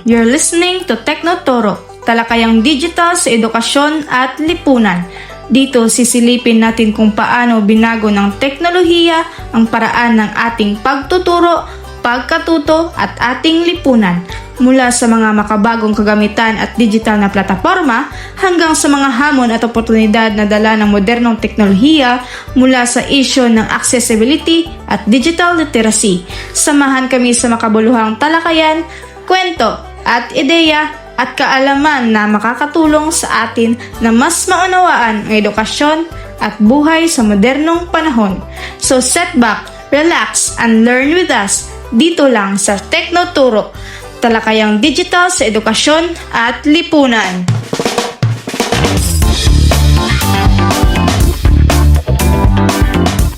You're listening to Teknoturo, talakayang digital sa edukasyon at lipunan. Dito sisilipin natin kung paano binago ng teknolohiya ang paraan ng ating pagtuturo, pagkatuto at ating lipunan. Mula sa mga makabagong kagamitan at digital na plataforma hanggang sa mga hamon at oportunidad na dala ng modernong teknolohiya mula sa isyu ng accessibility at digital literacy. Samahan kami sa makabuluhang talakayan, kwento at ideya at kaalaman na makakatulong sa atin na mas maunawaan ang edukasyon at buhay sa modernong panahon. So sit back, relax, and learn with us dito lang sa Teknoturo, talakayang digital sa edukasyon at lipunan.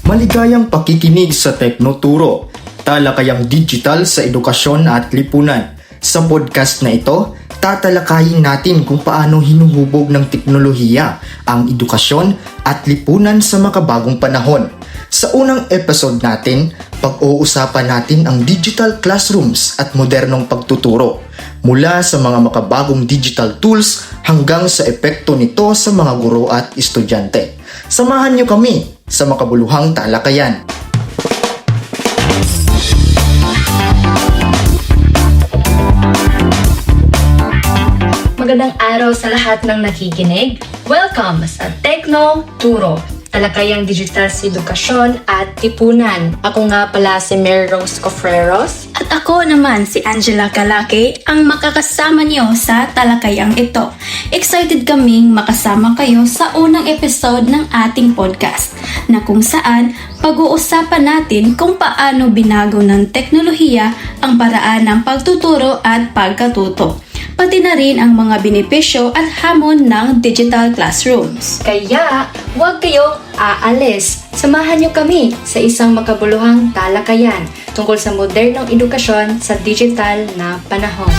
Maligayang pakikinig sa Teknoturo, talakayang digital sa edukasyon at lipunan. Sa podcast na ito, tatalakayin natin kung paano hinuhubog ng teknolohiya ang edukasyon at lipunan sa makabagong panahon. Sa unang episode natin, pag-uusapan natin ang digital classrooms at modernong pagtuturo, mula sa mga makabagong digital tools hanggang sa epekto nito sa mga guro at estudyante. Samahan niyo kami sa makabuluhang talakayan. Magandang araw sa lahat ng nakikinig. Welcome sa Teknoturo, talakayang digital sa edukasyon at lipunan. Ako nga pala si Mary Rose Cofreros. At ako naman si Angela Calake, ang makakasama niyo sa talakayang ito. Excited kaming makasama kayo sa unang episode ng ating podcast na kung saan pag-uusapan natin kung paano binago ng teknolohiya ang paraan ng pagtuturo at pagkatuto, pati na rin ang mga benepisyo at hamon ng digital classrooms. Kaya, huwag kayong aalis. Samahan niyo kami sa isang makabuluhang talakayan tungkol sa modernong edukasyon sa digital na panahon.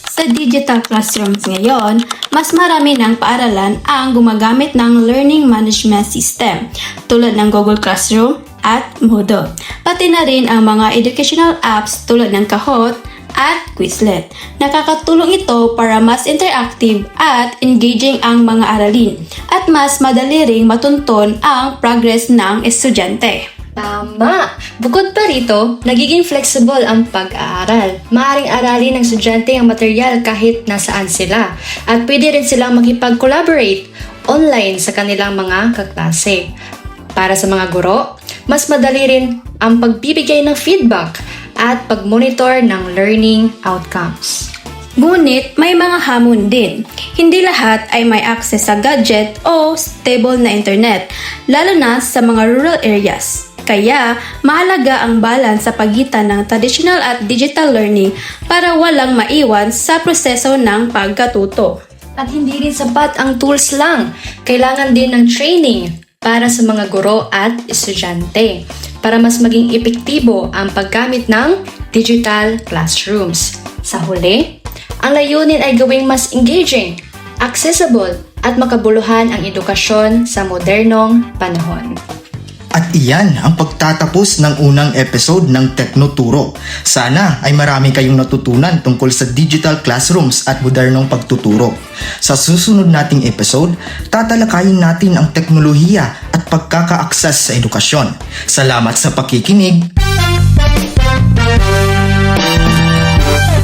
Sa digital classrooms ngayon, mas marami ng paaralan ang gumagamit ng learning management system tulad ng Google Classroom at Moodle. Pati na rin ang mga educational apps tulad ng Kahoot at Quizlet. Nakakatulong ito para mas interactive at engaging ang mga aralin at mas madali ring matunton ang progress ng estudyante. Tama! Bukod pa rito, nagiging flexible ang pag-aaral. Maaaring aralin ng estudyante ang material kahit nasaan sila at pwede rin silang makipag-collaborate online sa kanilang mga kaklase. Para sa mga guro, mas madali rin ang pagbibigay ng feedback at pag-monitor ng learning outcomes. Ngunit may mga hamon din. Hindi lahat ay may access sa gadget o stable na internet, lalo na sa mga rural areas. Kaya, mahalaga ang balance sa pagitan ng traditional at digital learning para walang maiwan sa proseso ng pagkatuto. At hindi rin sapat ang tools lang. Kailangan din ng training para sa mga guro at estudyante para mas maging epektibo ang paggamit ng digital classrooms. Sa huli, ang layunin ay gawing mas engaging, accessible at makabuluhan ang edukasyon sa modernong panahon. At iyan ang pagtatapos ng unang episode ng Teknoturo. Sana ay marami kayong natutunan tungkol sa digital classrooms at modernong pagtuturo. Sa susunod nating episode, tatalakayin natin ang teknolohiya at pagkaka-access sa edukasyon. Salamat sa pakikinig!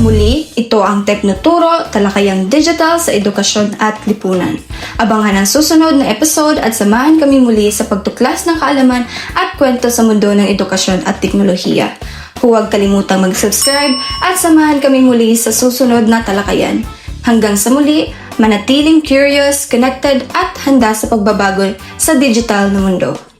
Muli, ito ang Teknoturo, talakayang digital sa edukasyon at lipunan. Abangan ang susunod na episode at samahan kami muli sa pagtuklas ng kaalaman at kwento sa mundo ng edukasyon at teknolohiya. Huwag kalimutang mag-subscribe at samahan kami muli sa susunod na talakayan. Hanggang sa muli, manatiling curious, connected at handa sa pagbabago sa digital na mundo.